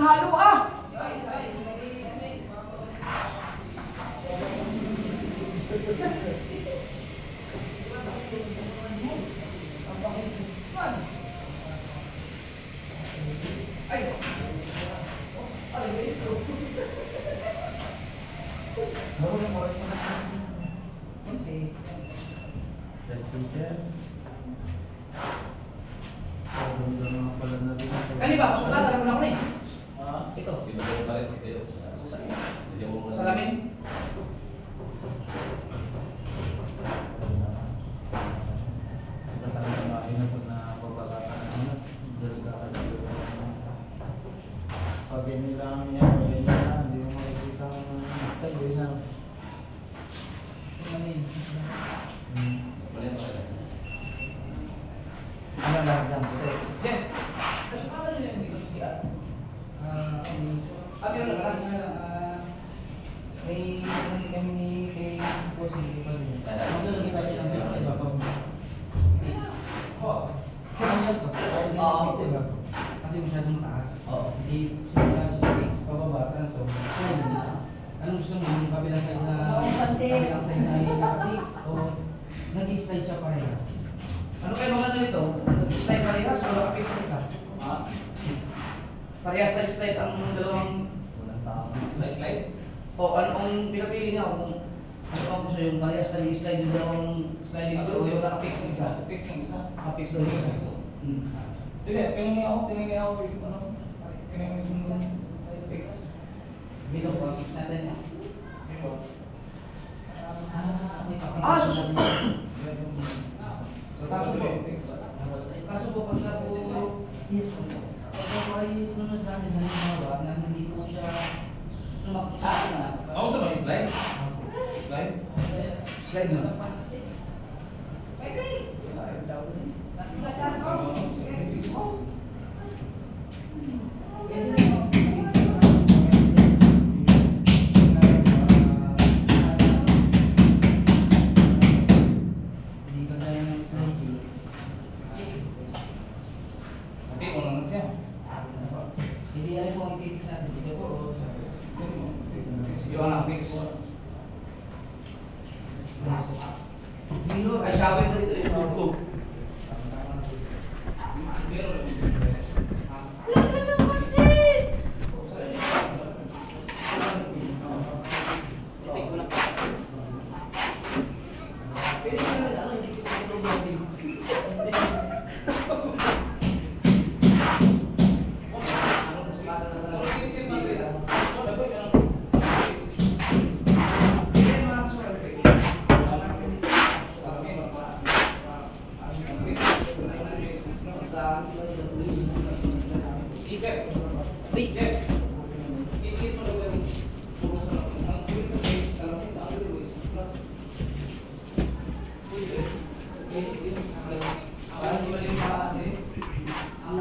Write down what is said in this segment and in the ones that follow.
halo ah! Kali ba? Sulat alam mo na ako na eh. Ito. Salamin. Pag inilang niya, hindi mo makikita ang style na. Ano lang yan? Jen, nasukalan nyo na yung dito siya? Abi ano lang? May kasi kami kay Boss hindi pa rin. Maglalagay kita dyan ang sa iba pag kasi masyadong mataas. Hindi simulado sa base, pababa, transform. Anong gusto mo? Yung kabilang side na naka-fix o nag-slide siya parehas? Ano kayo mga nito? Slide parehas o naka-fix na isa? Parehas slide ang dalawang Slide? o anong pinapili niya kung ano ang gusto yung parehas slide yung dalawang sliding doon o yung naka-fix na isa? Fix yung isa? Naka-fix doon yung isa. Hindi, pinili ako yung ano, pinili yung fix. Dito po, fix natin yan. Susunod. So, kaso po, pagka po, ay sunod natin na halimbawa na hindi po siya sumaksak na. Ako sa mga slide? Slide? Slide na. Yung naka-fix. Ay, sabi ko dito yung buko.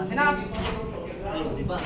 Sinap! Di ba?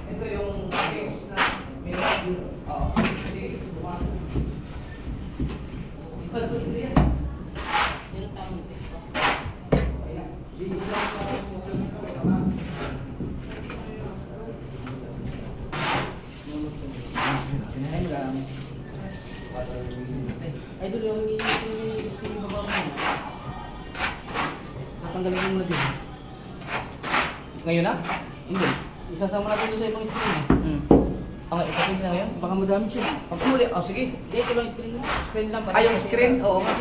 Ito yung fix na meron. Sige, Idol yung baba mo na. Natanggalin mo na din. ngayon na? Hindi. Isasama natin doon sa ibang screen. Ang ipapili na ngayon? Baka madami siya. Pag umuli, sige. Hindi, ito lang screen na. Screen lang. Ay, yung screen? Oo nga.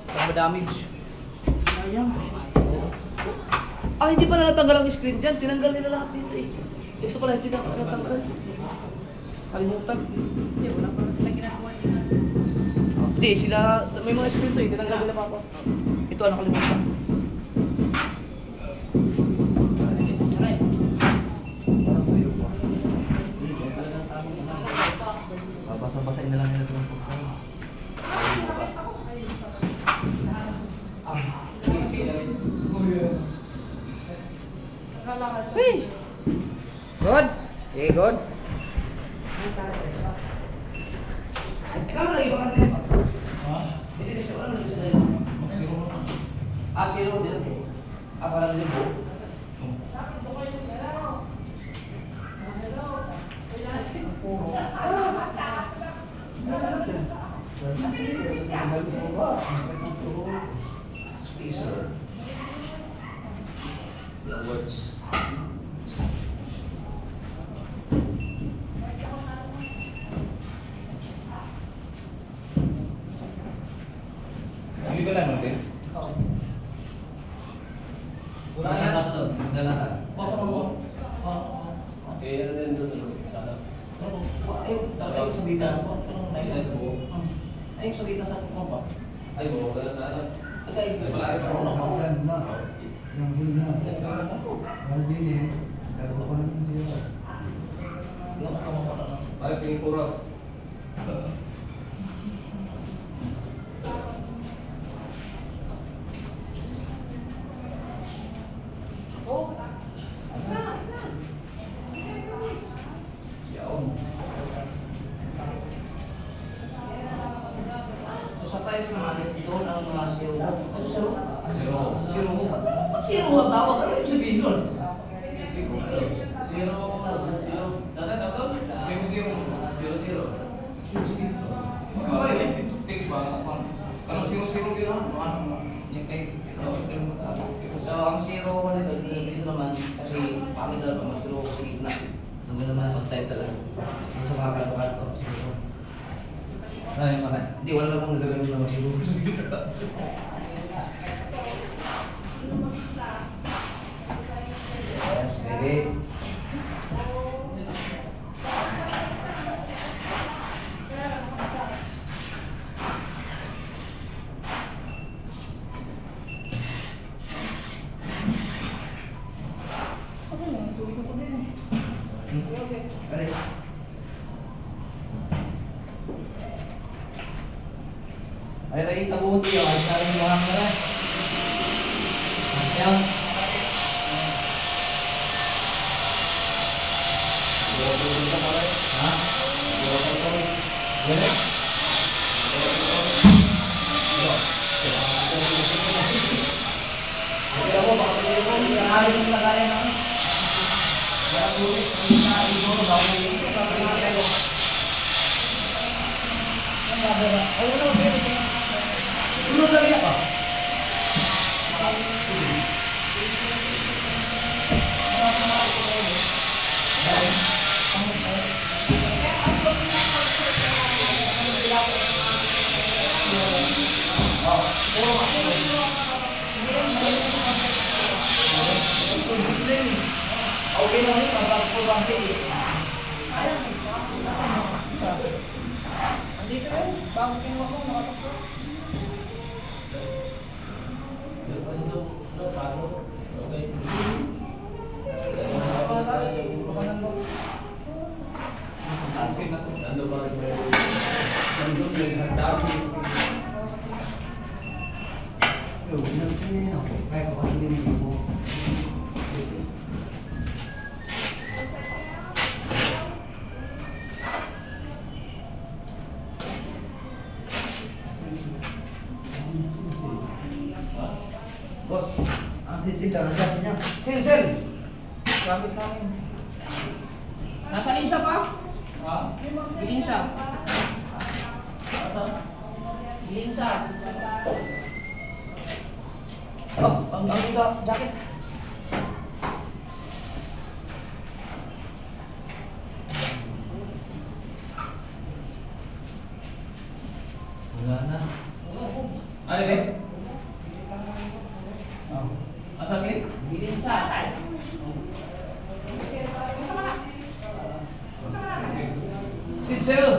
Pag ma-damage. Ayan. Ah, hindi pala natanggal ang screen dyan. Tinanggal nila lahat dito eh. Ito pala hindi natanggal. Kalimutan. Hindi, wala pa sila ginagawa nila. Hindi, sila, may mga eskwento eh, tinanggal nila papa. Ito, nakalimutan. Aray. Parang tuyo pa. Hindi, kung talagang tamang babasa-basain na lang nila itong pagkain. Hey! Good? Okay, good? Ikaw lagi ba kanina pa? Ha? Hindi na siya, ano lagi sa dalawa? Zero na. Ah, zero din. Ah, parang libo. Spacer. The words. Hindi ba lang natin? Wala na kasunod, magdalakan. Baka mo. Eh, ano rin doon sa loob? Sana. Ayaw sa dita. Ay, sa buo. Ayaw sa dita sa tukong pa. Ay, buo ka na ano? Tagay. Ay, malakas ako. Yang hina. Kalau gini, kalau apa namanya dia? Ay, tingin ko raw. So sa price naman, doon ang mga zero. Ano zero? Zero. Zero mo ba? Ba't zero ang tawag? Ano yung sabihin nun? Zero. Zero. Zero. Dapat ako? Zero. Zero. Zero. Ano yun? Text ba? Parang zero yun ah. Yung kay So ang zero nito, dito naman, kasi pangit na naman, zero sa gitna. Nung naman mag-test na lang. Sa mga kanto-kanto, zero. Ay, makay. Hindi, wala namang nagagawin naman siguro sa gitna. Yes, baby. Aray. Ay, ray, tabuti yun. Ay, sabi mo lang na rin. Ayan. Ha? Ganun? Tulog lagi ako. Okay lang yun, pagpapulong kayo. Andito rin, bago kinuha ko, nakatakbo. Asin ako. Nando pa rin sa nandun nagdami. Yo, pinagpinin ako. Kahit ako hindi nilin mo. Bos, ang sisi ka na niya. Sen, sen. Gamit namin. Nasa linsa pa? Ha? Linsa. Linsa. Oh, ang jacket. Wala na. Ano ba? Oh. Asakit? Linsa. Sit sa'yo.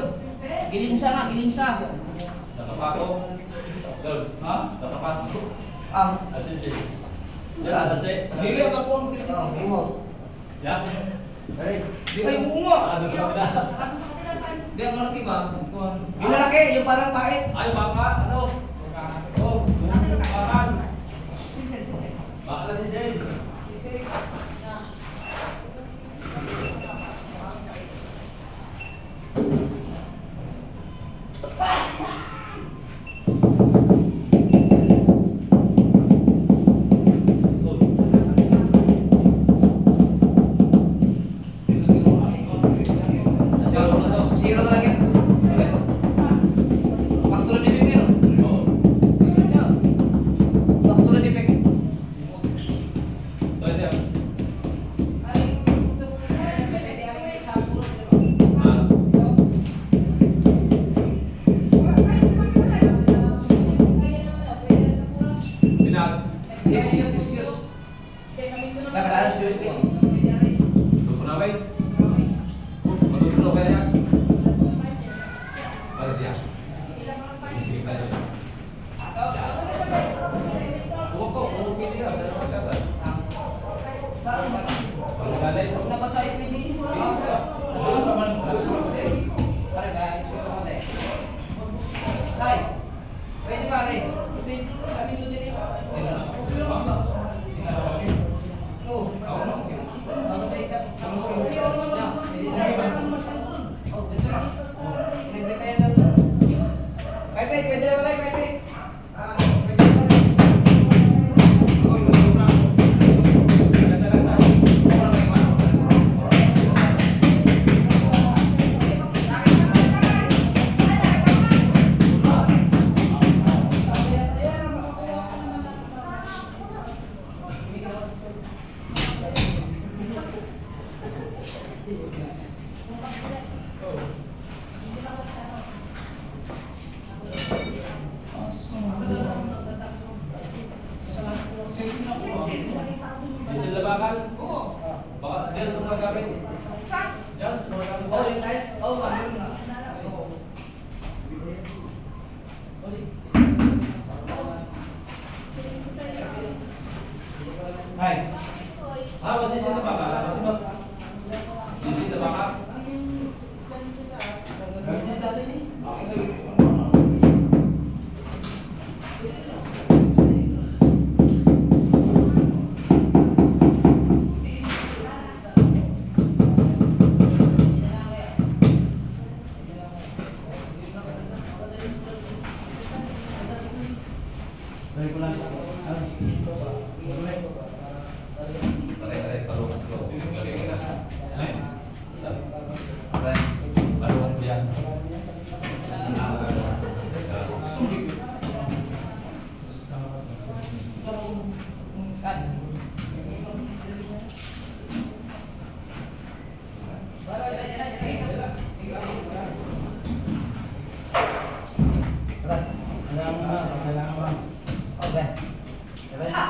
Gilinsa na, gilinsa. Nakapato. Dol. Ha? Nakapato. Asin Asin. Wala. Sige, ako ang sisi. Ya. Ay, bunga. Ano sa kabila? Hindi, ang malaki ba? Kung Yung malaki, yung parang pait. Ay, baka, ano? Oh, bakan. Baka na si Jay. Zero na lang yan. Factor defect yun. Oo. Factor defect. Ito, ito. Pinag. Excuse. Kakadaan seriously. Doon ko na, bay. Matutulog ka niya. Balik niya. Sige tayo. Huwag ko, umuwi niya. Dalawa ka ba? Pagkalay. Napasahit ni Dini. Bisa. Pare guys, susunod mo tayo. Tay, pwede pare. Sabi mo din ito. Oh, ako na. Ako sa isa. Oh, dito na. Pwede kaya na. Pwede na wala, pwede. Di sila labakan? Baka diyan sa mga gamit. Diyan sa mga gamit. Oh, yung guys. Oh, sabi mo na. Ay, Masih sila baka? Masih ba? Di sila baka? gawin niya dati niya. Gawin ko lang siya. Tarik-tarik paruh. Galing ka. Paruh dia. Tara, kailangan mo lang. Okay. Tara.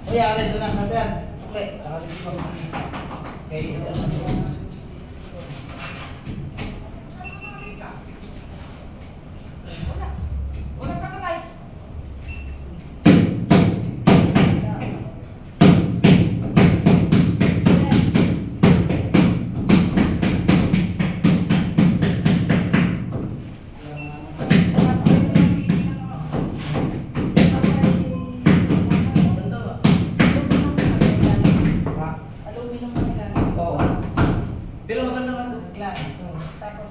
Kuya, alin doon ang sabihan. Sukli. Saka sisipag. Aluminum na lang. Oo. Pero maganda nga to. Glass. Tapos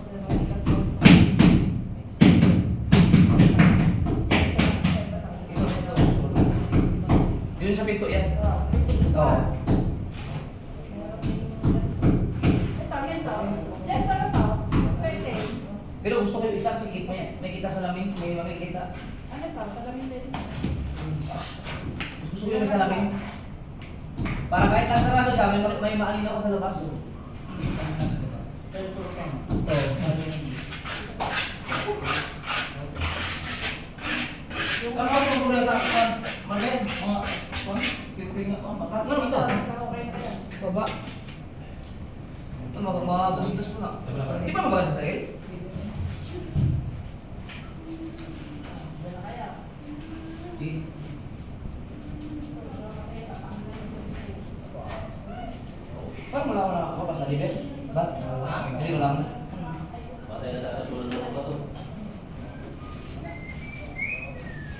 Yun sa pinto yan. Oo. Pero gusto ko yung isa, sige, may kita sa lamin, may makikita. Gusto ko yung may salamin. Para kahit nasarado siya, may maalinaw ka sa labas. Ano ito? Baba. Ito, mabagas mo na. Di ba mabagas sa sakit? Sige. Parang wala ko na ako pa sa libet. Ba? Hindi wala mo.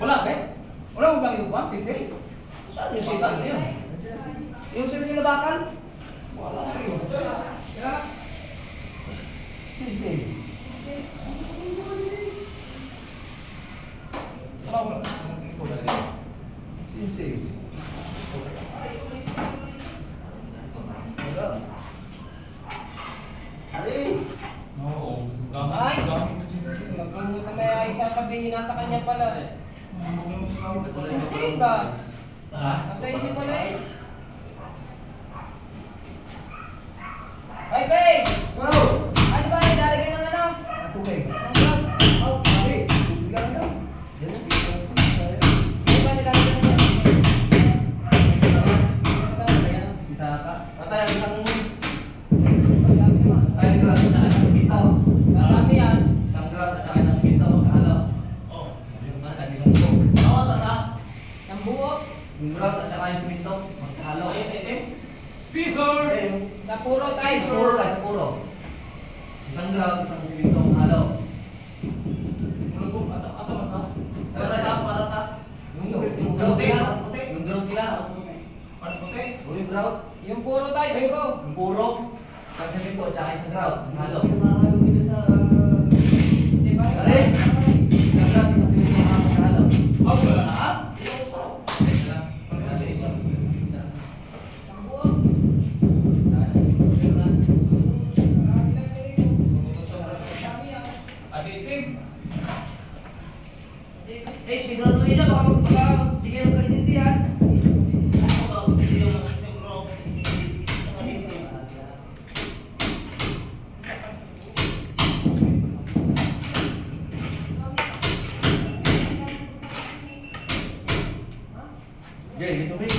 Wala, be? Wala mo bang ito, sisi? Saan yung sitan na yun? Yung sitan na bakal? Wala na yun. Kaya, Sisi. Wala ko lang. Ito ba rin? Sisi. Ali! Oo. Ay! Magpumunta may ay sasabihin nasa kanya pala. Kasi ba? Ha? Nasa inyo pala eh. Ay, babe! Wow! Ano ba? Ilalagay ng ano? Tubig. Ng vlog? Oh, Ali! Tubig lang daw. Yan ang dito. Ano ba nilalagay ng ano? Saka. patay ang isang Madami ba? ay gras at saka isang bitaw. Madami yan. Isang gras at saka isang bitaw. Halo. Oo. Ano ka isang buo? Bawasan na. Ng buo. Yung gras at saka yung bitaw. Magkahalo. Ayun, itim. Pisor! Sa puro tayo. Puro tayo, puro. Isang gras, isang bitaw. Halo. Mulubog, asa. Para sa? Yung grout puti, nila. puti. Yung grout nila. Paras puti. Yung grout. Yung puro tayo, puro. Yung puro. Isang bitaw at saka isang grout. Halo. Di ba? Dali. Isang gras, isang bitaw. Halo. Oh, wala na, ha? Ng buo. Madami yan. Adhesive. Eh, sigurado nyo dyan, baka di kayo magkaintindihan. Jay, may tubig.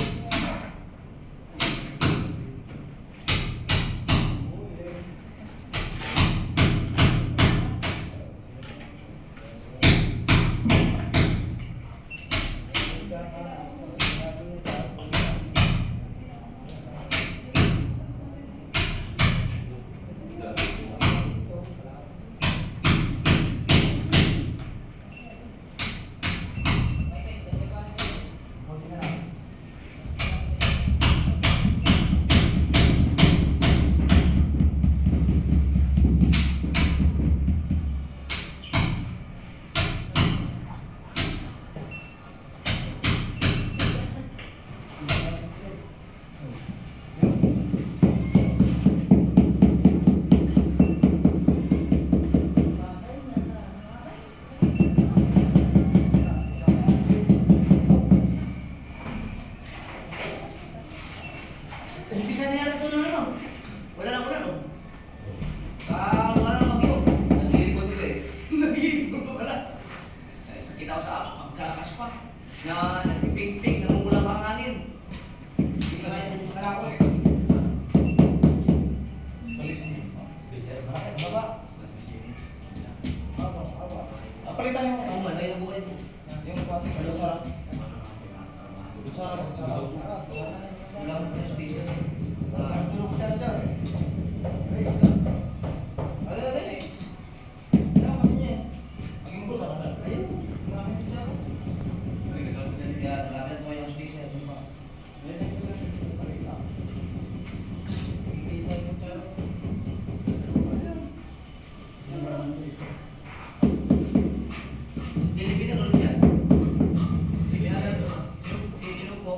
Umpisa na yan ito na ano. Wala na. Wala na bagyo. Nag-iipon nila eh. Nag-iipon pa pala. Eh, sakit ako sa apps, magkalakas pa. Na nagpipig-pig, namumula pa ang hangin. Hindi ka kaya sa kalako eh. Palitan mo. Oo, may nabuhay mo. Yung kutsara. Wala mo pa yung station. Maging kutsara ka. Kaya malapit mo yung station. Bili-bili ulit yan. Sige, sino po?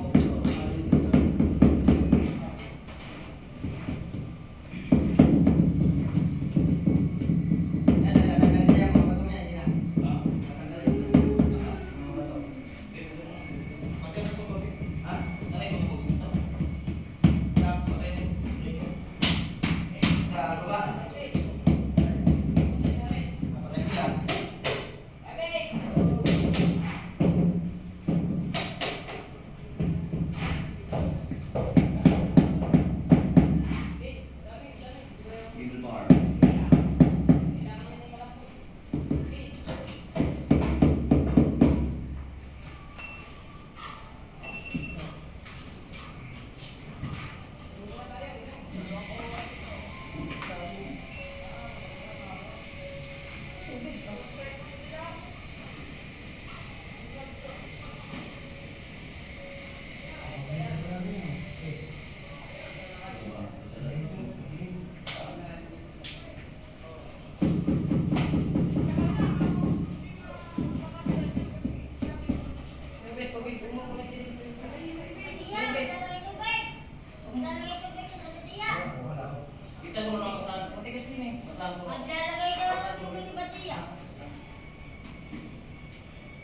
Kita mo naman saan. Matigas din eh. Masang mo. Maglalagay daw ng tubig ni Batia.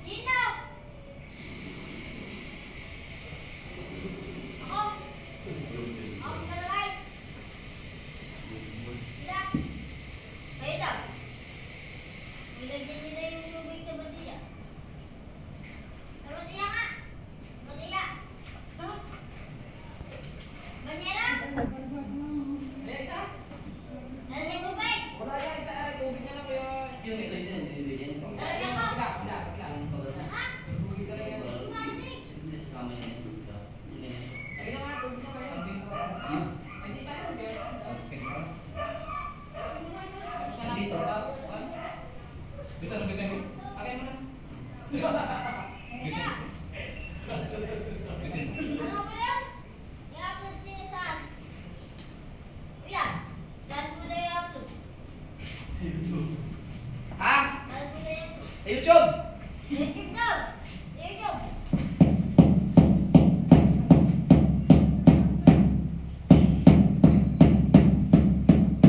Sino? Ako. Ako maglalagay. Sila. Kayo daw. Nilagyan nila yung tubig sa Batia. Sa Batia nga. Batia. Banyera? Nalagay tubig. Wala yan, isa na tubig na lang ko yun. Yun, ito yun. Bibigyan ko. Nalagyan ko. Wala. Ha? Tubig ka lang yan. Tubig nga rin eh. Kamay na yun. Ayun na nga, tubig na kayo. Hindi isa na yun. Dito. Bisa na bigyan mo. Akin mo na. Kaya. Ano ba yan? I-upload niya saan? Kuya, saan ko na i-upload? Ha? Saan ko na i-upload? Sa YouTube! YouTube daw! YouTube!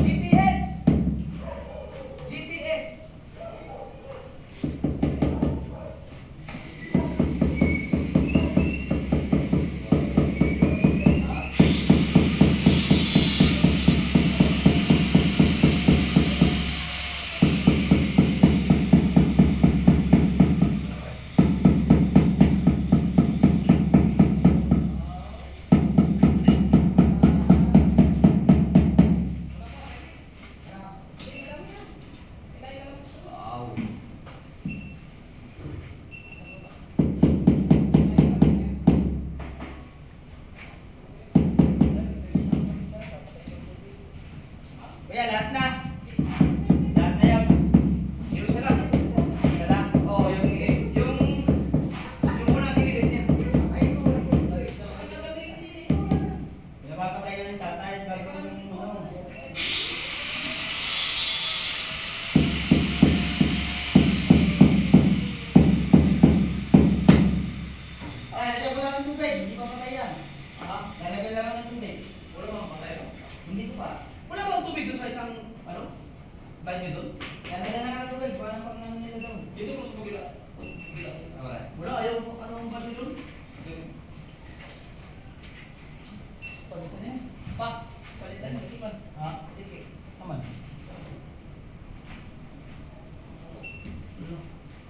GTS! GTS! Wow. Kuya, lahat na. Lahat na yan. Yung isa lang. Isa lang. Oo, yung unang tigilid niya. Pinapapatay ka ng tatay. Bago yung ano. Ay, lagyan ko lang ng tubig. Hindi pa patay yan. Lalagyan lang ng tubig. Wala bang patay? Hindi ko pa. Wala bang tubig doon sa isang, ano? Banyo doon? Lalagyan lang ng tubig. Parang pang ano nila doon. Dito mo sa kabila. Kabila. Alright. Wala, ayaw mo. Ano ang banyo doon? Palitan yan. Pa, palitan yan. Ipan. Ha? Sige. Aman.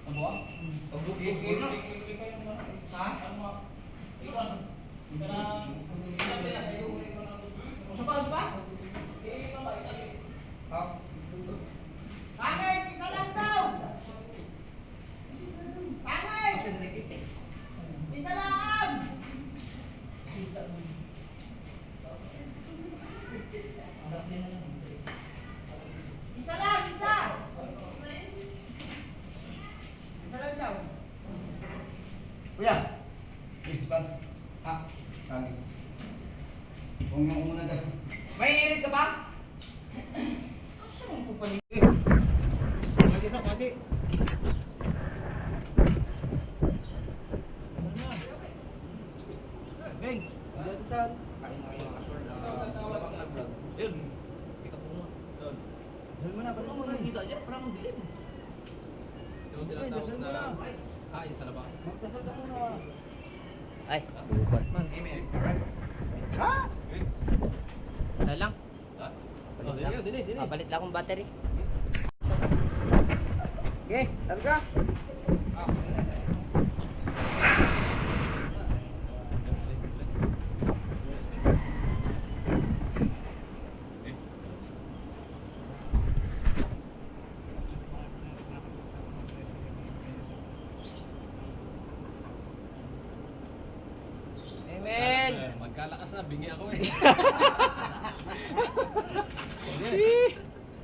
Ano ba? Pagbuki. Ha? Iwan. Uso pa? Ha? Pangay! Isa lang daw! Pangay! Isa lang! Isa lang! Isa! Isa lang daw. Kuya. Ipan. Ha? Kami. Kung yung una daw. May init ka ba? Asa mo ko pali? Pati sa pati. Bengs. Dito sa Kain na kayo mga short. Wala bang nag-vlog? Yun. Kita po mo. Dahil mo na, Ano pati mo mo na. nakikita dyan? Parang dilim. Yung Okay, dasal mo na. Lights. Ayun sa labas. Magdasal ka muna. Ay, bubat man. Amen. Alright. Ha? Wala lang. Ha? Palit lang. Dili. Papalit lang akong battery. Okay, targa. Amen. Magkalakas na, bingi ako eh.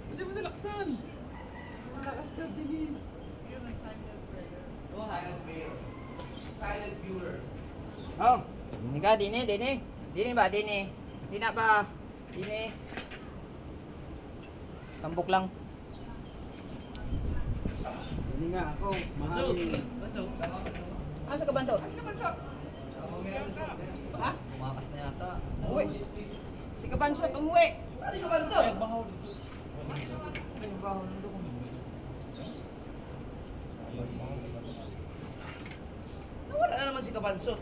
Hindi mo nilaksan. Oh, silent prayer. Silent viewer. Oh, dini ka, dini. Dini ba, dini? Dini na ba? Dini. Tambok lang. Hindi nga ako, mahali. Asa ka banso? Ha? Umakas na yata. Uwi. Si Kabansot, umuwi. Saan si Kabansot? Nawala na naman si Kabansot.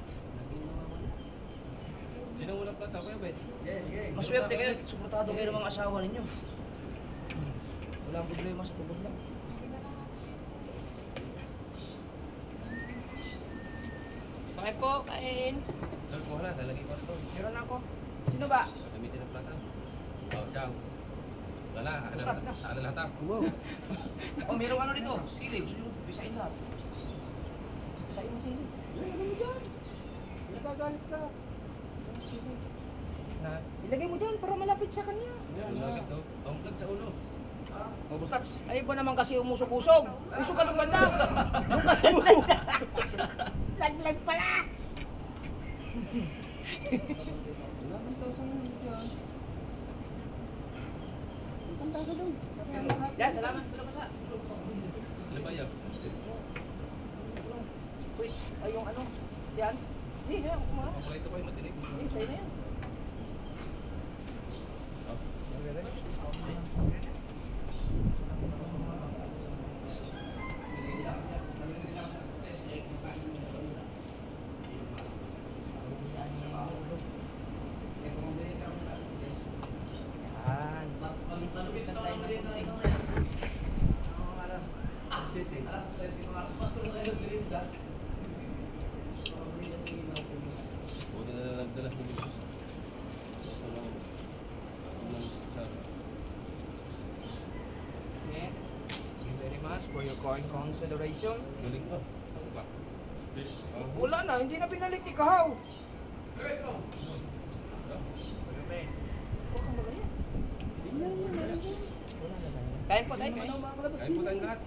Sino unang plata, Kuya Ben? Maswerte kayo, suportado kayo ng mga asawa ninyo. Walang problema sa tubod lang. Bakit po, kain. Saan ko na, lalagay ko na to. Meron ako. Sino ba? Gamitin ang plata. Oh, ciao. Wala, Stop, stop. saan na lahat ah. Wow. Oh, merong ano dito? Silid, silid, bisain lahat. Sa'yo mo sili. Ilagay mo dyan. Nagagalit ka. Ilagay mo dyan para malapit sa kanya. Lagay to. Ang plug sa ulo. Oh, bustats. Ay, iba naman kasi umusok-usok. Usok ka naman lang. Doon kasi laglag pala. Wala kang tausang mo dyan. Ang tasa doon. Yan, salamat. Salamat sa. Ano ba yan? Uy, ay yung ano. Yan. Hindi, yan. Kumakas. Paborito ko yung matinig. Hindi, sa'yo na yan. Oh. Yan. Malupit na tayo na rin. Alas 3, alas 4 na kayo merienda. Buti na nagdalas ni Bisos. Okay. Thank you very much for your kind consideration. Galing pa. Ano ba? Wala na, hindi na binalik ni Kahaw. Alright, go. Huwag kang magaya. Kain po tayo, kain. Kain po tayong lahat.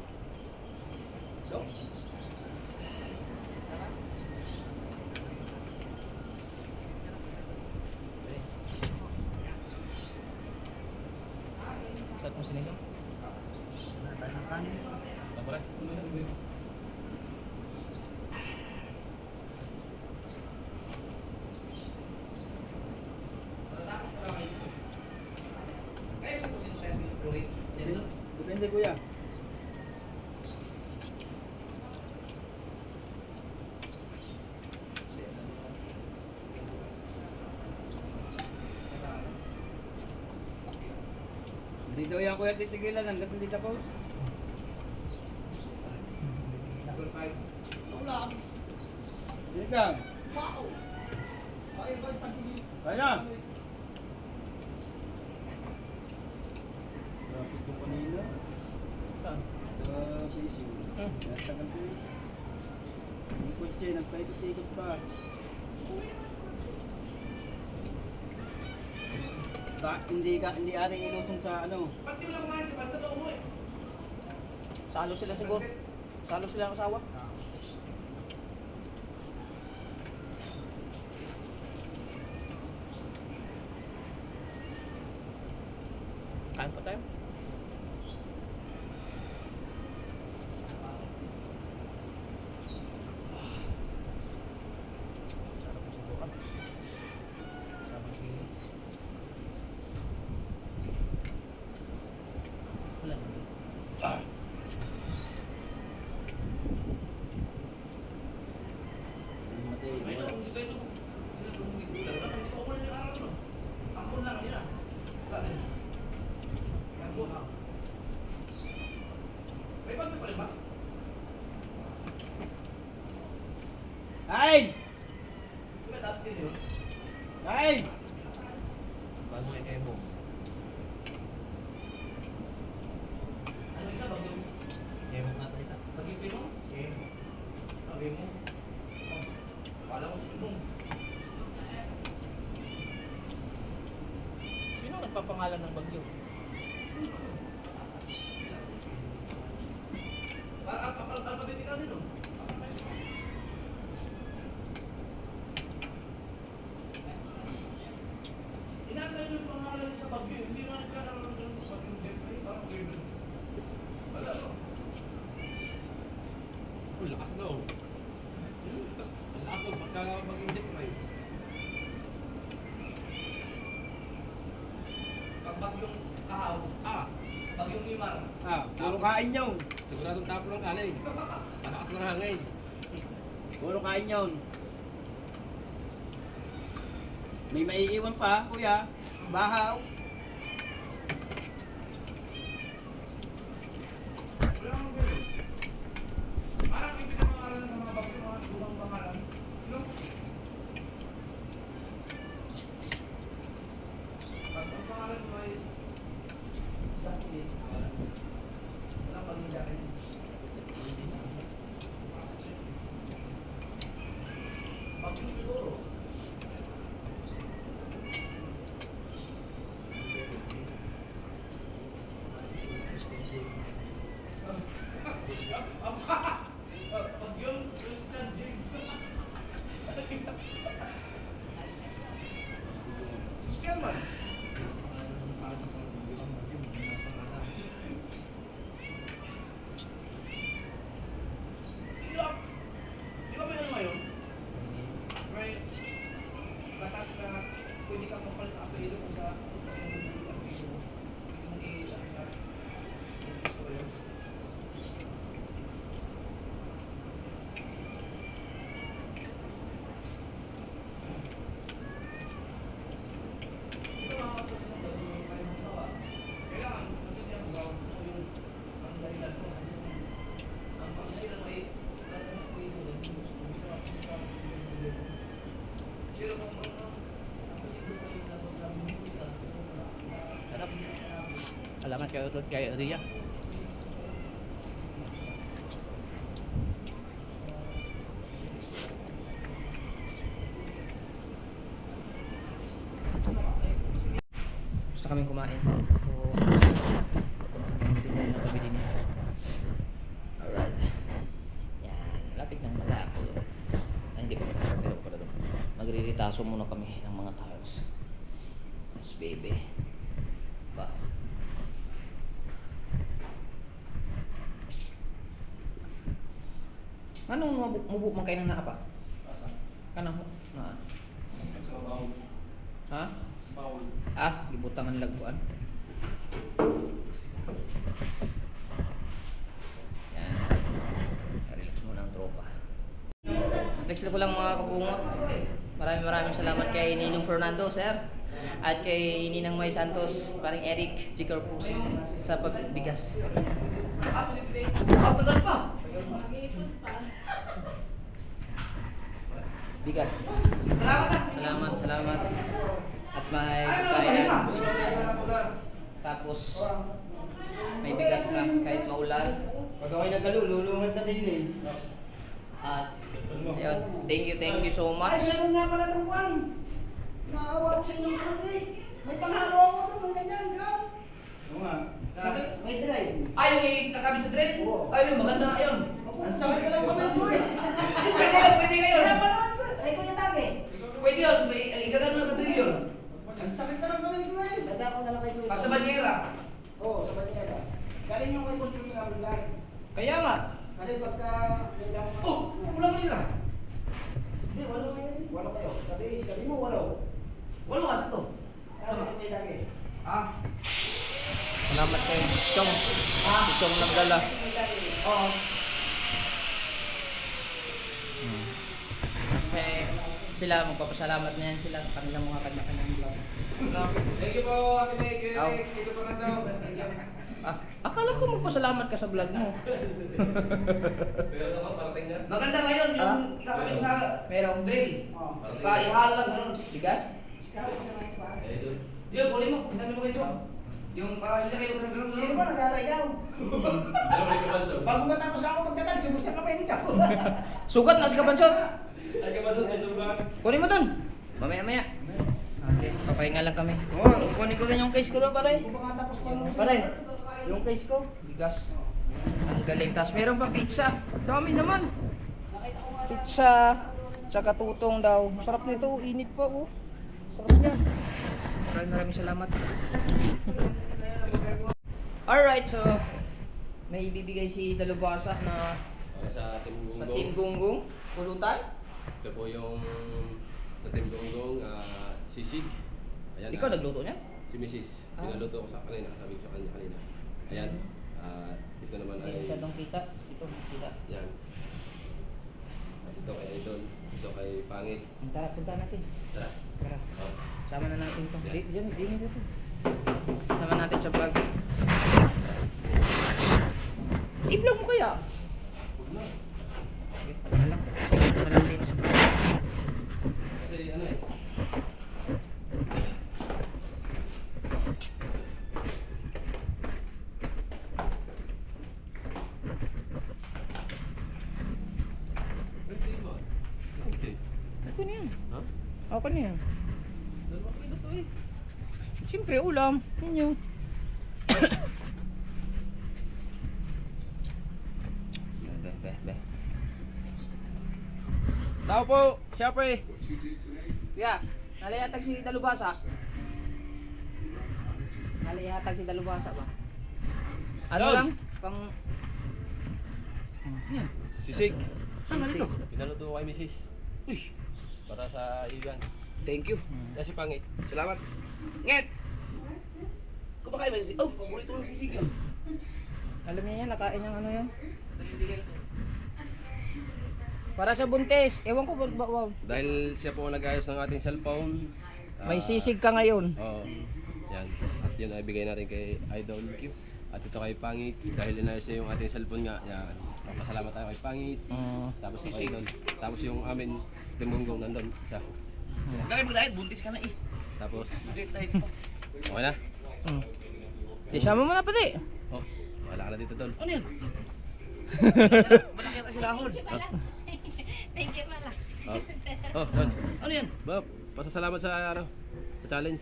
Go. Shot mo sinigang. Wala tayo ng kanin. Ako rin. Depende kuya. Hindi daw yan kuya titigilan hanggat hindi tapos. Sige ka. Kaya. Traffic ko kanina. Saan? Sa busy. Natagal ko eh. Yung kotse, nagpaikot-ikot pa. Hindi ating ilusong sa ano. Salo sila siguro. Salo sila ng asawa. Kain pa tayo. Sarap ng subukan. Sarap ng sili. Wala na. Kain! Kain! Bago yung emo. Emo nga tayo. Sino nagpapangalan ng bagyo? Gawin ikaw din, oh. Inantay yung pangalan sa bagyo. Hindi nga nagkakaroon ng bagyo. Parang gawin. Wala, no? Oh, lakas daw. Ang lakas daw pagka mag-inject na eh. Pag bagyong kahaw, bagyong imar. Puro kain yun. Siguradong tapo ng kanin. Palakas ng hangin. Puro kain yun. May maiiwan pa, kuya. Bahaw. Wala akong gawin. Parang yung pinangalan ng mga bagyo, mga lumang pangalan. No? Pag ang pangalan mo ay Jacqueline, wala pag yung Jacqueline. Bagyo siguro. Pag yung Christian James. Christian man. Di ba may ano ngayon? May batas na pwede kang mapalit ang apelido kung sa Salamat kayo ulit kay Ria. Gusto kaming kumain. So, tingnan na kami din. Alright. Yan. Lapit ng Malacos. Ay, hindi ko pa. Pero pala doon. Magriritaso muna kami ng mga tiles. Yes, baby. Bye. Anong mabuk man kayo ng nakapa? Kanang na. Ha? Gibutang ang lagpuan. Yan. Relax muna ang tropa. Next ko lang mga kabungot. Maraming salamat kay Ninong Fernando, sir. At kay Ninang May Santos, paring Eric Jikarpus sa pagbigas. tagal pa! Bigas. Salamat. Salamat. At may pagkainan. Tapos may bigas na kahit maulan. Pag ako'y nagkalululungan na din eh. At ayun, thank you so much. meron nga pala ng buwan. Naawa ko sa inyong kapatid eh. May panghalo ako doon, ang ganyan, gano'n. Oo nga. May drive. Ay, yung kakabit sa drain? Oo. Ay, yung maganda nga yun. Ang sakit ka lang kami po eh. Pwede ngayon. Ay, Kuya Tabi. Pwede yun, igagano na sa drain yun. Ang sakit ka lang kami po eh. Dada ko na lang kay Kuya. Pag sa banyera. Oo, sa Banyera. Galing yung kay Boss Junior namin lang. Kaya nga. Kasi pagka... Oh, kulang nila. Hindi, walo kayo. Walo kayo. Sabi mo, walo. Wala nga sa to. Ano may lagi? Ah, Salamat kay Chong. Si Chong nagdala. oo. Kasi sila, magpapasalamat na yan sila sa kanilang mga kanya-kanyang vlog. Thank you po, Ate Meg. Aw. Thank you po na daw. Akala ko magpasalamat ka sa vlog mo. Pero naman, parating na. Maganda ngayon yung ikakabit sa Merong drain. Oo. Ihalang ganun. bigas? Eh, doon. Yun, kunin mo. Dami mo kayo. Yung para hindi kayo ganun. Sino ba nag-aaral ikaw? Ano ba yung kabanso? Bago matapos ako magdadal, simusta ka pa nito. Sugat na si Kabansot. Ay, kabanso, may sugat. Kunin mo dun. Mamaya. Okay, papahinga lang kami. Oo, kunin ko din yung case ko doon, pare. Kung makatapos ko Pare, yung case ko. bigas. Ang galing. Tapos meron pa pizza. Dami naman. Pizza. Tsaka tutong daw. Sarap nito. Init pa oh. Sarap niyan. Maraming salamat. Alright, so may ibibigay si Dalubhasa na Sa Team sa Gunggong. Team Gunggong. Pulutan. Ito po yung sa Team Gunggong, sisig. Ayan, Ikaw nagluto niya? Si Mrs. Ah. Pinaluto ko sa kanina, sabi ko sa kanya kanina. Ayan, ito naman Hindi ay... masyadong kita. Ito kita. Yan. At ito kay Idol, ito kay Pangit. Tara, punta natin. Tara. Tara. Oh. Sama na natin to. Yeah. Diyan, dito. Sama natin sa vlog. I-vlog mo kaya? Okay, tama lang. Ito na lang din sa vlog. Kasi ano eh. Ito na yan. Ha? Ako na yan. Dalawa kilo to eh. Siyempre, ulam. Ninyo. Be. Tao po, siya po eh. Kaya, nalayatag si Dalubhasa. Nalayatag si Dalubhasa ba? Ano Doon. lang? Pang... Yan. Sisig. Saan Sisig. ito? Pinaluto ko kay Mrs. Uy, Para sa ilan. thank you. Yan si Pangit. Salamat. Nget! Kumakain ba yung sisig? Oh, paborito ng sisig yun. Alam niya yan, nakain niyang ano yan. Para sa buntis. Ewan ko, wow. Dahil siya po ang nag-ayos ng ating cellphone. May sisig ka ngayon. Oo. Yan. At yun ay bigay natin kay Idol. At ito kay Pangit. Dahil inayos niya yung ating cellphone nga. Yan. Papasalamat tayo kay Pangit. Tapos kay Sisig. Idol. Tapos yung amin, Timunggong nandun. Isa. Dahil mag-diet, buntis ka na eh. Tapos, Diet pa. okay na? Isama mo na pati. Oh, wala ka na dito, Tol. Ano yan? Ba't nakita sila ahon? Thank you pala. Oh, Tol. Ano yan? Bob, pasasalamat sa ano, sa challenge.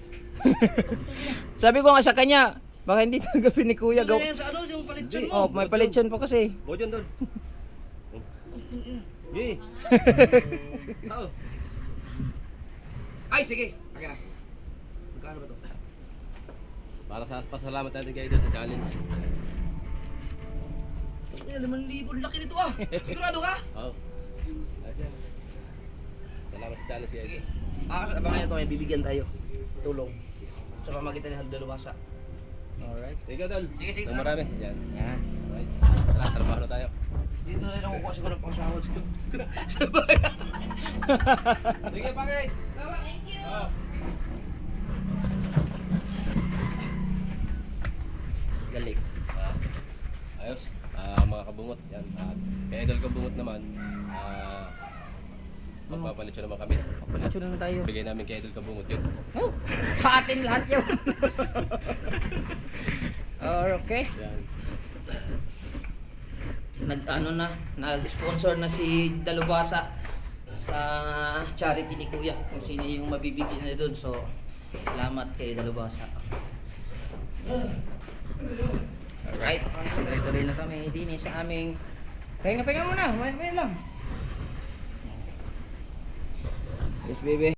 Sabi ko nga sa kanya, baka hindi tanggapin ni Kuya. Ano yan sa ano? Yung palitsyon mo? Oh, may palitsyon pa kasi. Go dyan, Tol. Yee. Oh. Ay, sige. Akin na. Magkano ba ito? Para sa pasalamat natin kay Idol sa challenge. Ay, 5,000. Laki nito ah. Sigurado ka? Oh. Ayan. Salamat sa challenge kay Sige. Idol. Abangan nyo ito. May bibigyan tayo. Tulong. Sa pamagitan ni Dalubhasa. Alright. Sige, Tol. Sige, Nang marami. Yan. Yan. Alright. Tara, trabaho na tayo. Dito rin ako kuha siguro pang sahod. Sige, Pangit. Thank you. Galing. Ayos. Mga kabungot. Yan. Kay Idol kabungot naman. Magpapalitsyo naman kami. Palitsyon na tayo. Bigay namin kay Idol kabungot yun. Oh, sa atin lahat yun. Okay. Yan. Nag-sponsor na si Dalubhasa sa charity ni Kuya kung sino yung mabibigyan na doon. So, salamat kay Dalubhasa. Alright, tuloy-tuloy na kami din sa aming pahinga muna, may lang. Yes, baby.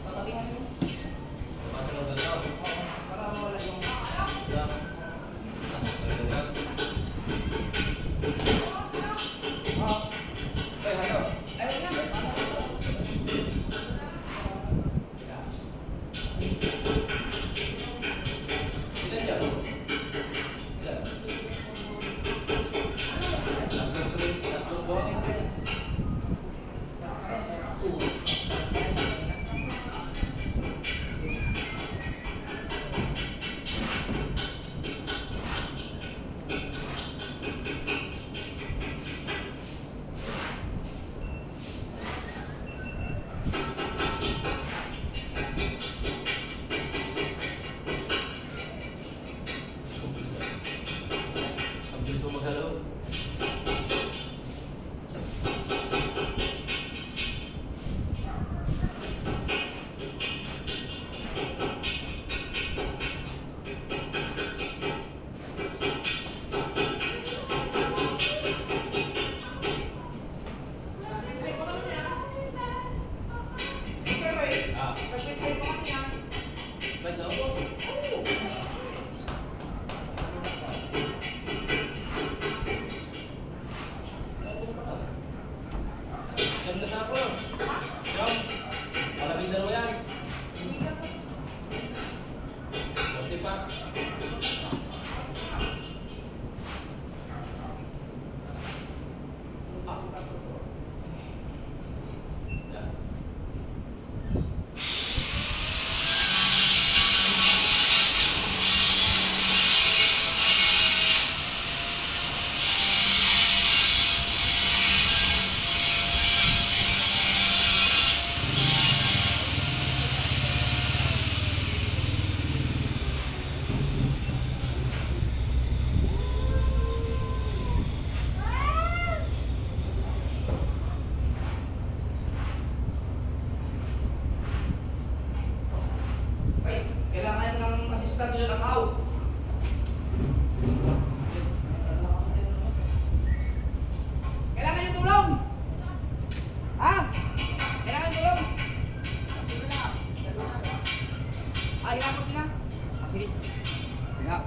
Patabihan mo. Para mawala yung... Ay, wala na. Ay, kailangan ng assistant nyo ng kao. Kailangan yung tulong. Ha? Kailangan yung tulong. Ah, hinapot nyo na. Ah, sige. Hinap.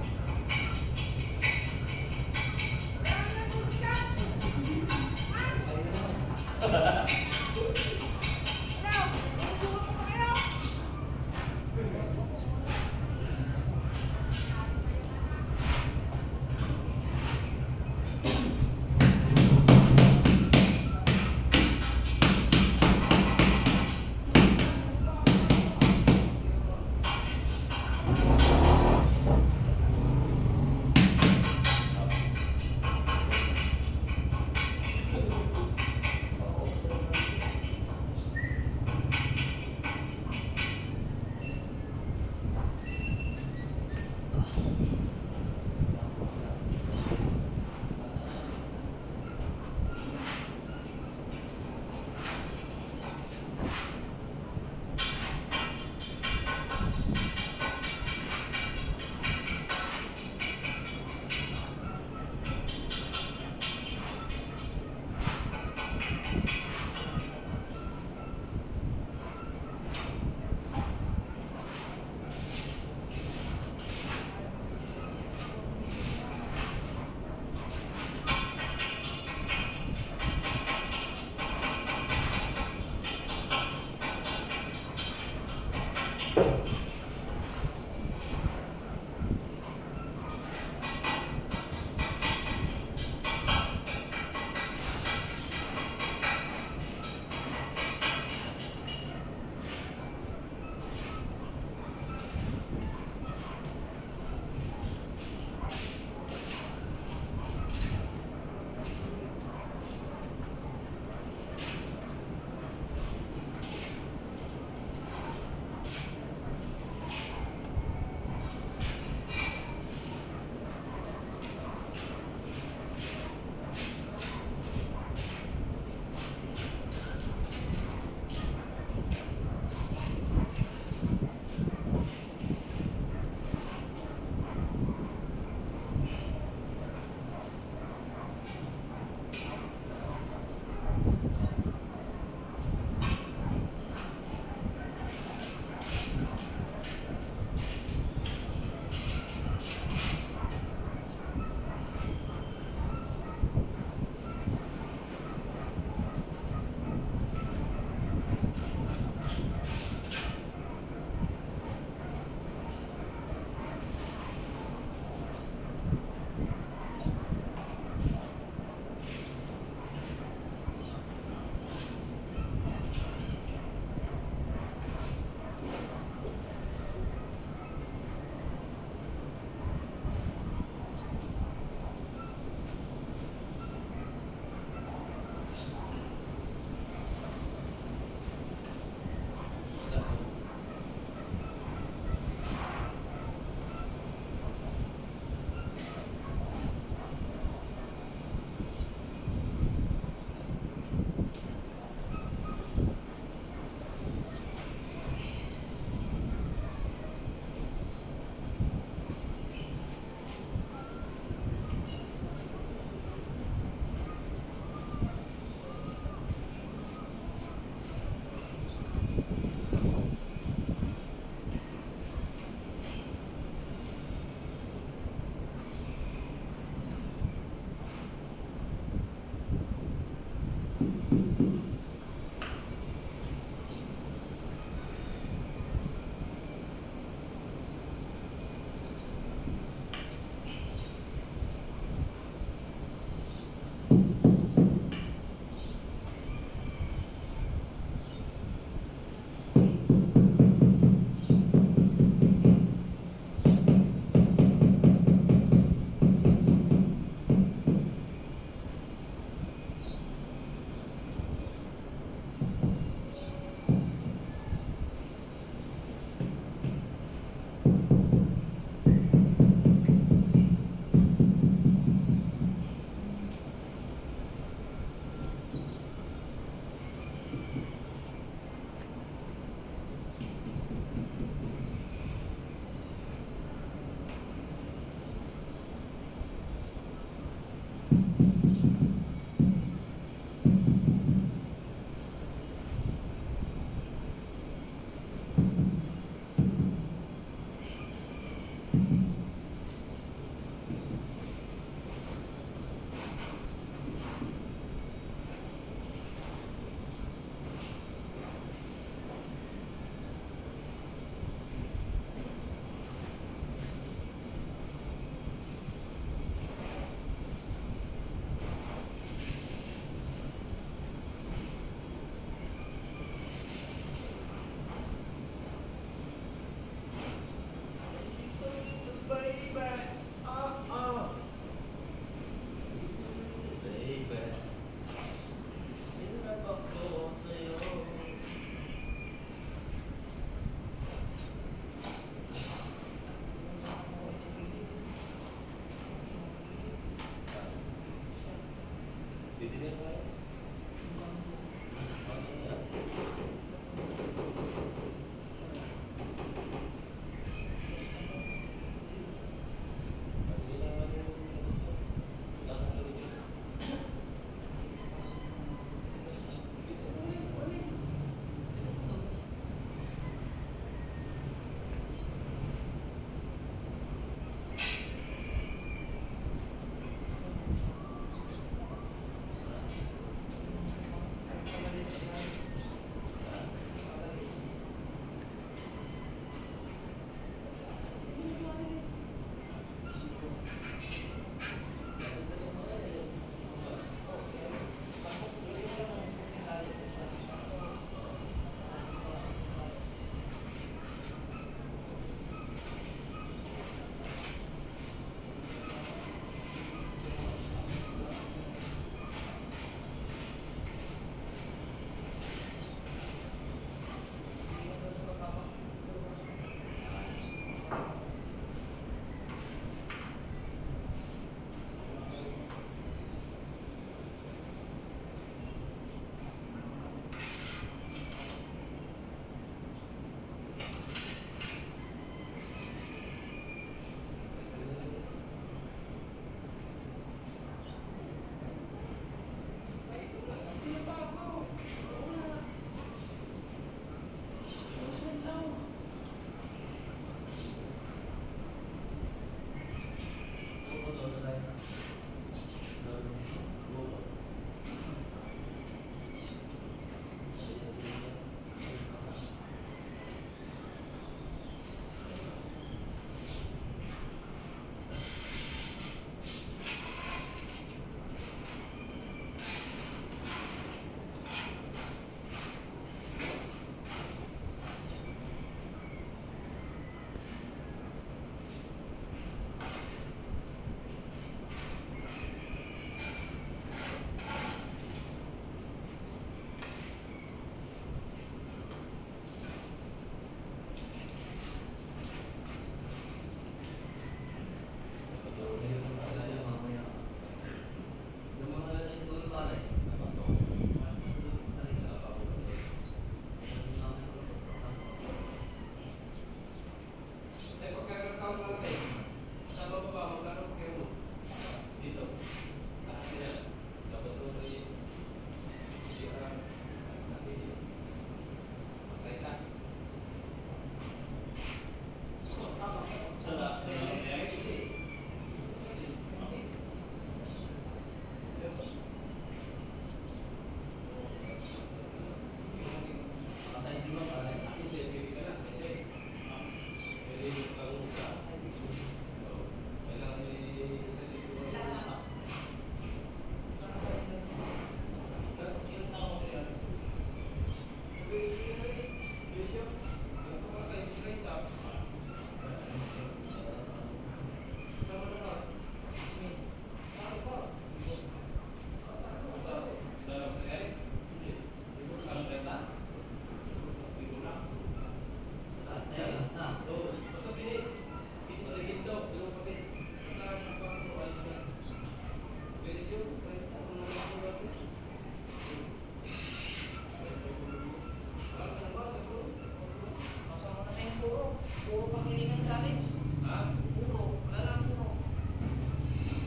Puro panghilingan challenge. Ha? Puro. Wala lang puro.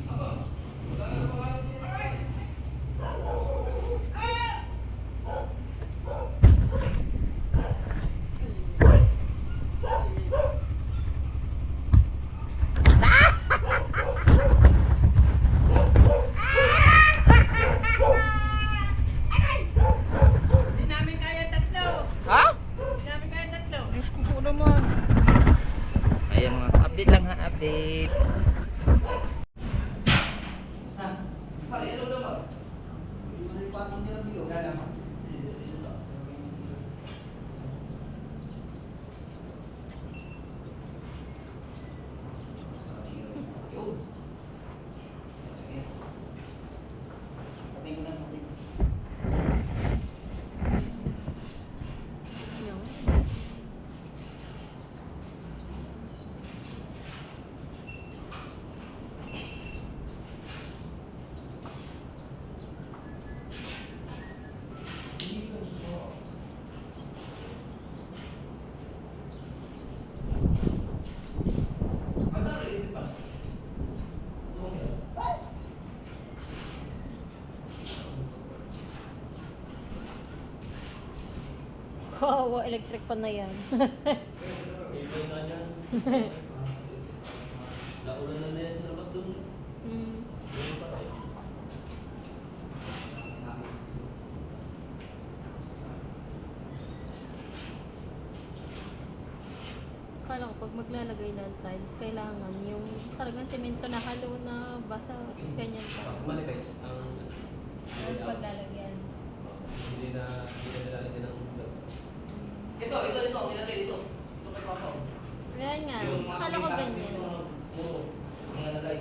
Aba, wala na pangalan niya. Ay! Hindi namin kaya tatlo. Ha? Hindi namin kaya tatlo. Diyos ko po naman. Ayan mga update lang ha, update. Saan? Pare, ano naman? Ano yung patong nila biyo? Wala naman. Yun. Patay ko lang, patay ko. Kawawa, electric pan na yan. Ibay nga dyan. Naulan na yan sa labas doon. Hmm. Doon pa tayo. Akala ko pag maglalagay ng tiles, kailangan yung talagang semento na halo na basa, ganyan pa. Manifest ang Ang paglalagyan. hindi na nilalagay ng Ito, nilagay dito. Ito kay Papa. Kaya nga, Yung mga akala ko sinitas, ganyan. yung puro, nilalagay.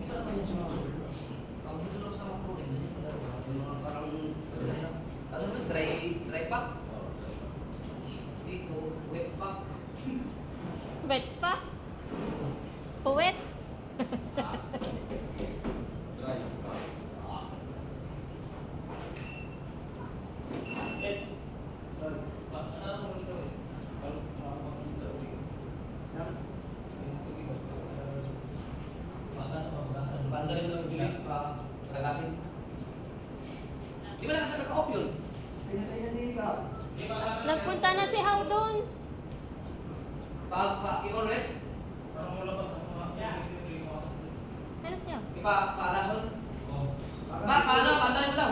Ito naman yung sa mga pag dito lang sa mga puro, ganyan talaga. Yung mga parang, ano na, dry pack. Dito, wet pack. Wet pa? Puwet? dry. Bandalin lang yung bilik, tagasin. Di ba nakasaka ka-off yun? Nagpunta na si How doon. I-on ulit? Ano siya? Ipa-lason? Paano? Bandalin mo daw.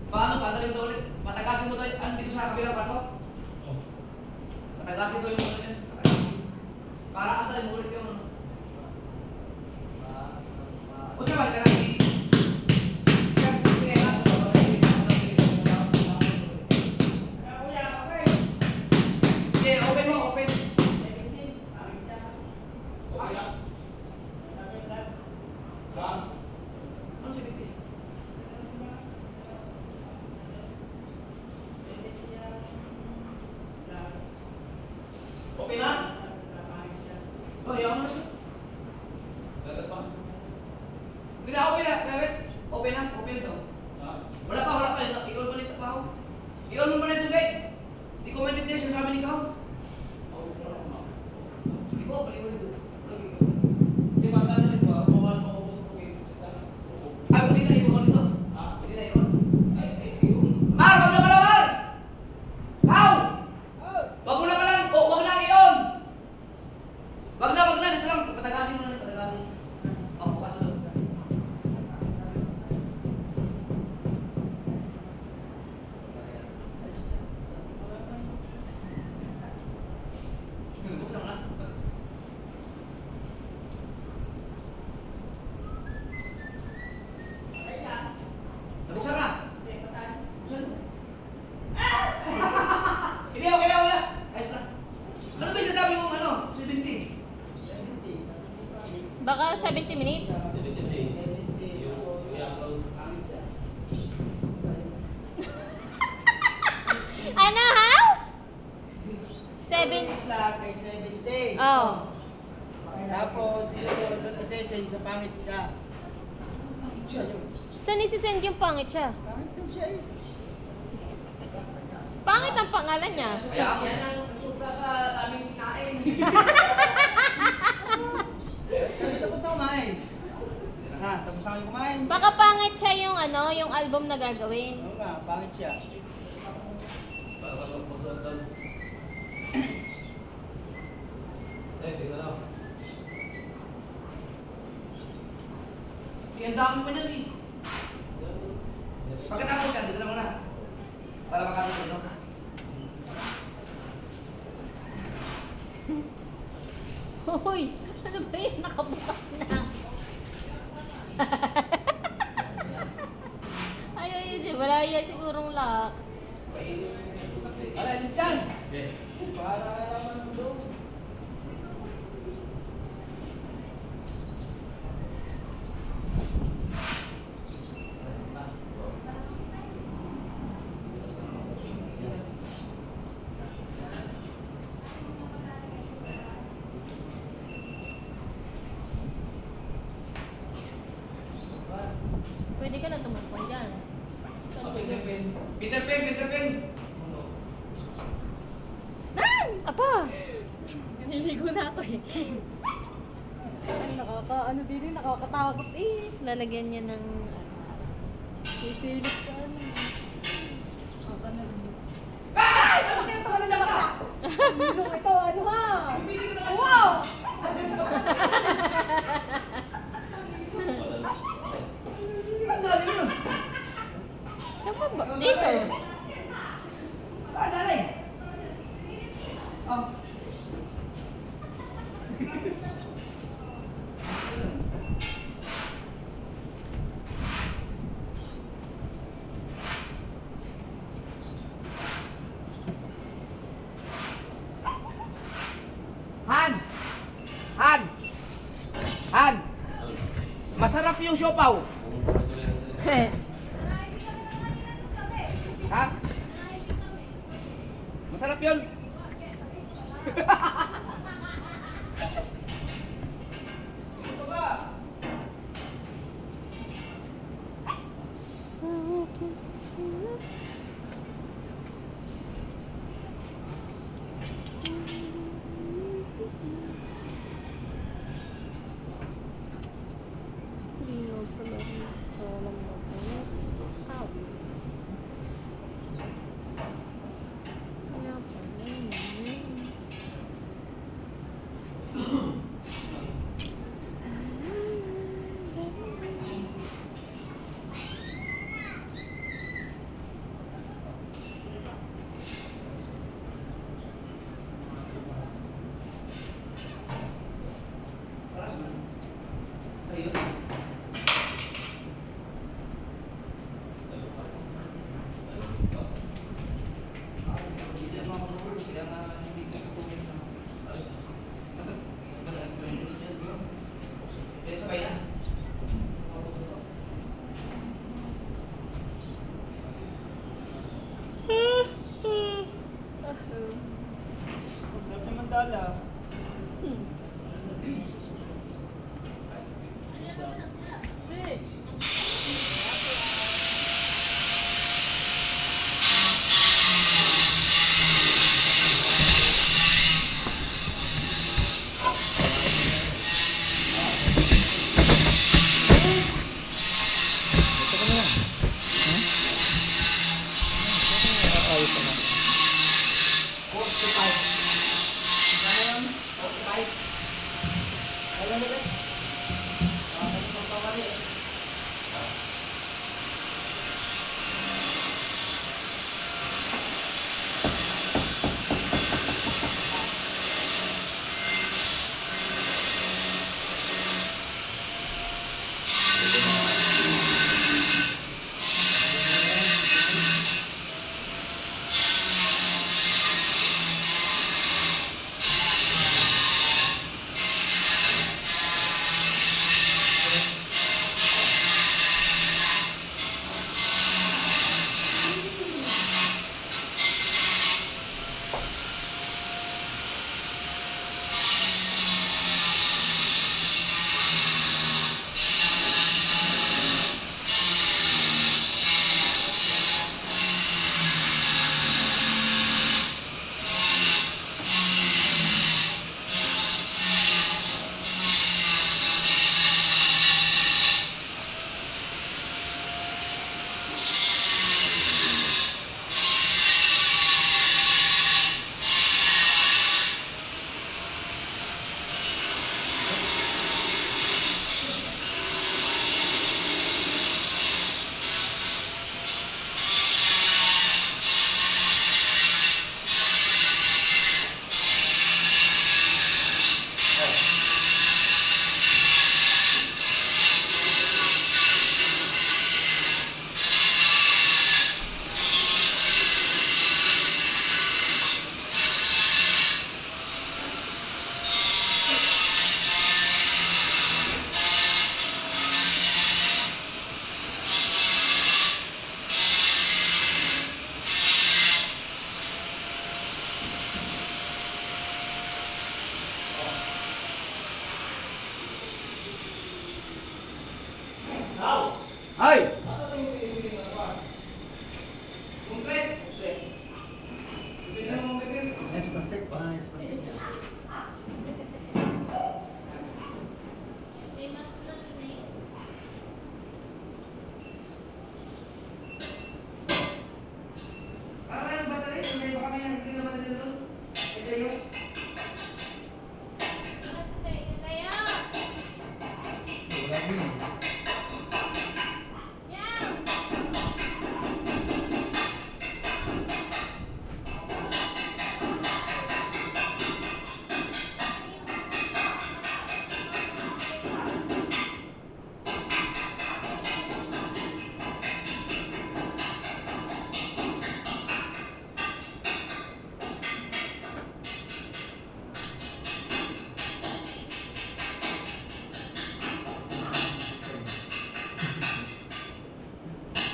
Paano? Bandalin mo daw ulit. Patagasin mo daw dito sa kabilang bato. Patagasin ko yung ano yan. Para antalin mo ulit yung ano. O siya ba? Kaya open mo, open. Ano siya bibi? Okay na? Oh, yaman na siya. Lagas pa? Hindi na, open na. Open na, open to. Ha? Wala pa. I-on mo nito pa ako. I-on mo na yung tubig. Hindi ko maintindihan siya sabi ni Kao. Hindi ko, balik mo nito. Di ba kasi nito, mawala mo ako sa tubig. Ay, hindi na i-on nito. Ha? Hindi na i-on. Yun. Mar, wag na ka lang, Mar! Kao! Wag mo na ka lang, wag na i-on! Wag na, dito lang. Patagasin mo na, patagasin. Ako, bukas na doon. Buksan mo na. Nabuksan na? Buksan mo. Hindi, okay na, wala. Ayos na. Ano ba yung sasabi mo, 70? Baka 70 minutes? 17 days. Yung i-upload. Ano, How? 7? Kay 70. Oh. Tapos yung doon isa-send sa pangit siya. Saan isi-send yung pangit siya? Pangit daw siya eh. pangalan niya? Kaya ako yan ang resulta sa daming kinain. Tapos na kumain. Ha, tapos na kayo kumain. Baka pangit siya yung ano, yung album na gagawin. Oo nga, pangit siya. Ang dami pa niyan eh. Pagkatapos yan, dito na muna. Para makano dito. Hoy, ano ba yun? Nakabukas na. Ay, wala yan sigurong lock. Alis dyan! Para naman ang doon. Pwede ka na tumutpon dyan. Peter Pan, Peter Pan. Nan! Apa! Niligo na ako eh. Ay, ano din nakakatakot eh. Lalagyan niya ng sisilip ka ano. Ay! Bakit ito? Ano na ba? Ito, ano ha? Wow! Ang galing yun. Saan ba? Dito. Ah, nanay. Oh. Han! Han! Han! Masarap yung siopaw. Ha? Masarap yun. Ayun. Sabay na. Sarap naman dala. Kaya. Wala din. Yan.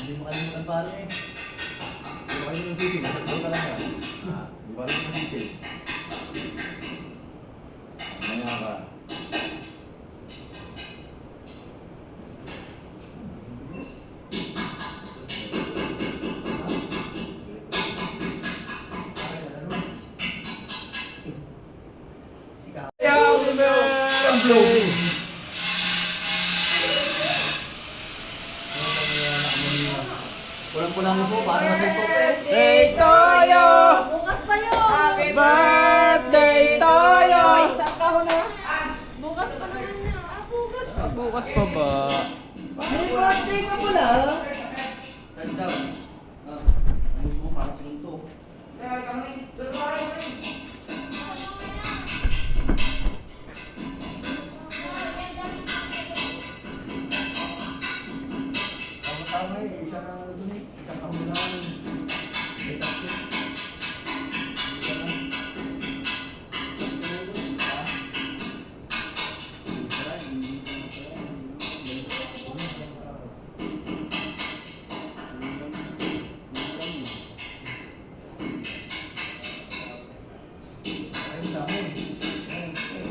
Hindi mo kalimutan pare eh. Di ba kayo ng sisi? Nasaktan ka lang yan. Di ba kayo ng sisi? Mamaya ka. Pulang-pulang mo po, paano mag-talk eh? Birthday Toyo! Bukas pa yun! Happy birthday Toyo! Isang kahon na. Bukas pa naman na. Bukas. Bukas pa ba? Happy birthday ka pala! Ano daw? Ang gusto mo para sinunto. Tama-tama eh. Isa na ano dun eh. Isang taon na lang. May tatlo. Isa na. Ayun dami. Ayun.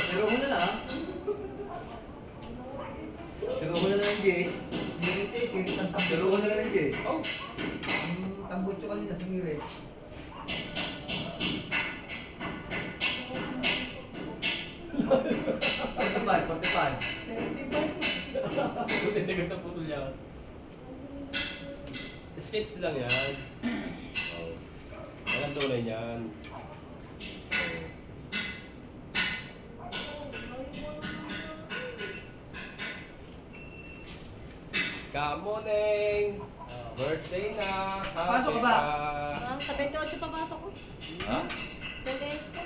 Pero mo na lang. Siro ko na lang ng Jess. Sirit eh. Sirit ang tambutso. Siro ko na lang ng Jess. Oh. Ang tambutso kanina sumirit. Portipan, portipan. Buti na ganda putol yan. Sketch lang yan. Oh. Walang tunay niyan. Oh. Kamoneng! Birthday na! Pasok ka ba? Sa 28 papasok ko. Ha? 28 ko.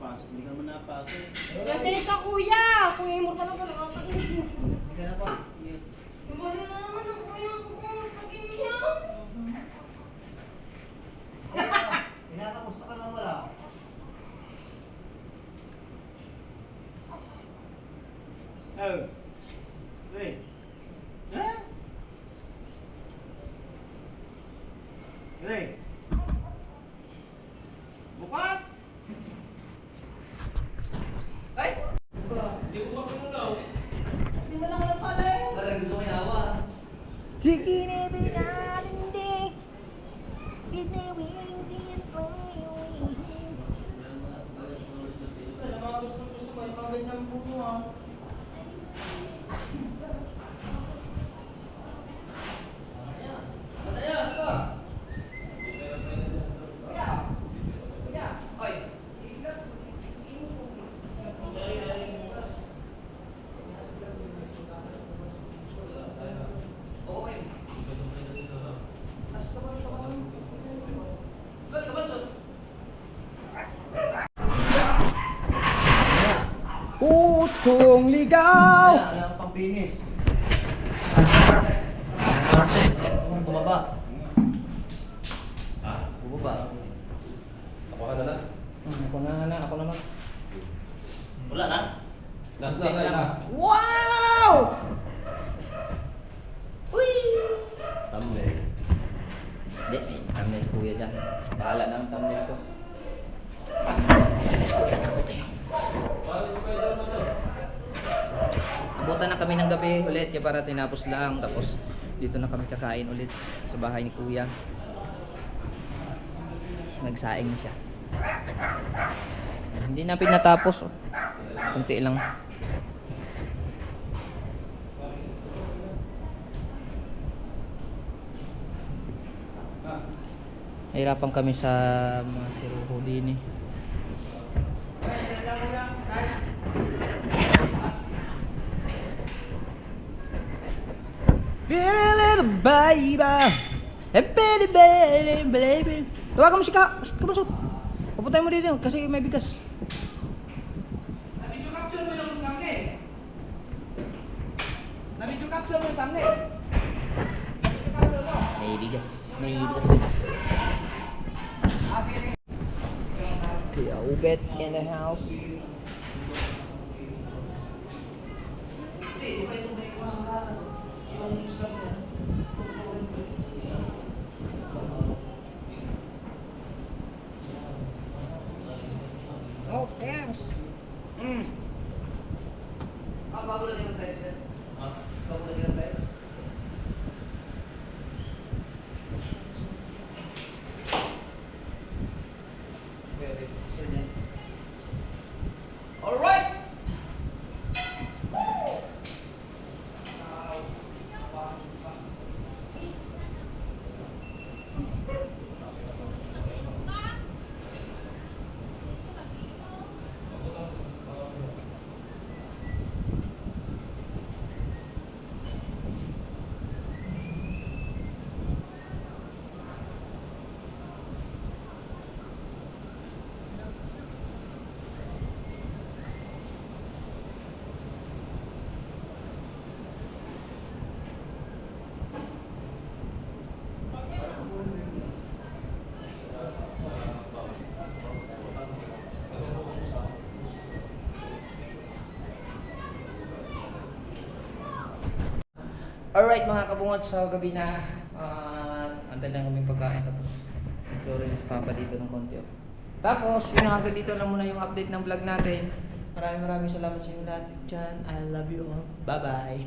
Pasok, hindi ka naman napasok. 28 ka kuya! Kuya immortal ako, nakakainis mo. Hindi ka na pa. Kumali na naman ang kuya ko kung nagkakainis. Kinakamusta ka lang wala? Oh. Wait. Ha? Hey. Bukas? Ay! Hindi ko pa pinulaw. Hindi mo lang alam pala eh. Parang gusto ko inawas. Sige na binalindi. Speed na wings and fly away. Wala mga gusto ko yung mga ganyan buko ha. Ano yan? Ano ba? Kuya! Kuya! Oy! pusong ligaw. Wala lang pambinis. Bumaba. Bumaba. Ako ka na na. Ako na. Wala na? Last na tayo, last. Wow! Uy! Thumbnail. Hindi, may thumbnail si kuya dyan. Bahala na ang thumbnail ko. Abutan na kami ng gabi ulit kaya para tinapos lang. Tapos dito na kami kakain ulit sa bahay ni kuya. Nagsaing na siya. Hindi na pinatapos. Oh. Kunti lang. Hirapan kami sa mga siruho din eh. Little baby, baby. Tawagan mo si Ka. Kumusot. Papuntahin mo dito kasi may bigas. Na-video capture mo yung thumbnail. Na-video capture mo yung thumbnail. Na-video capture mo. May bigas. May bigas. Ah, sige, sige. Kuya Ubet in the house. Hindi, di ba ito may yung Islam niya? Oh, thanks. Bago lang yung tayo, sir. Bago lang yung tayo. Okay. Sir, yan. Alright! Alright mga kabungad, sa gabi na antay lang kaming pagkain tapos nagturo yung papa dito ng konti. Oh. Tapos yun hanggang dito lang muna yung update ng vlog natin. Maraming salamat sa inyo lahat dyan. I love you all. Bye bye.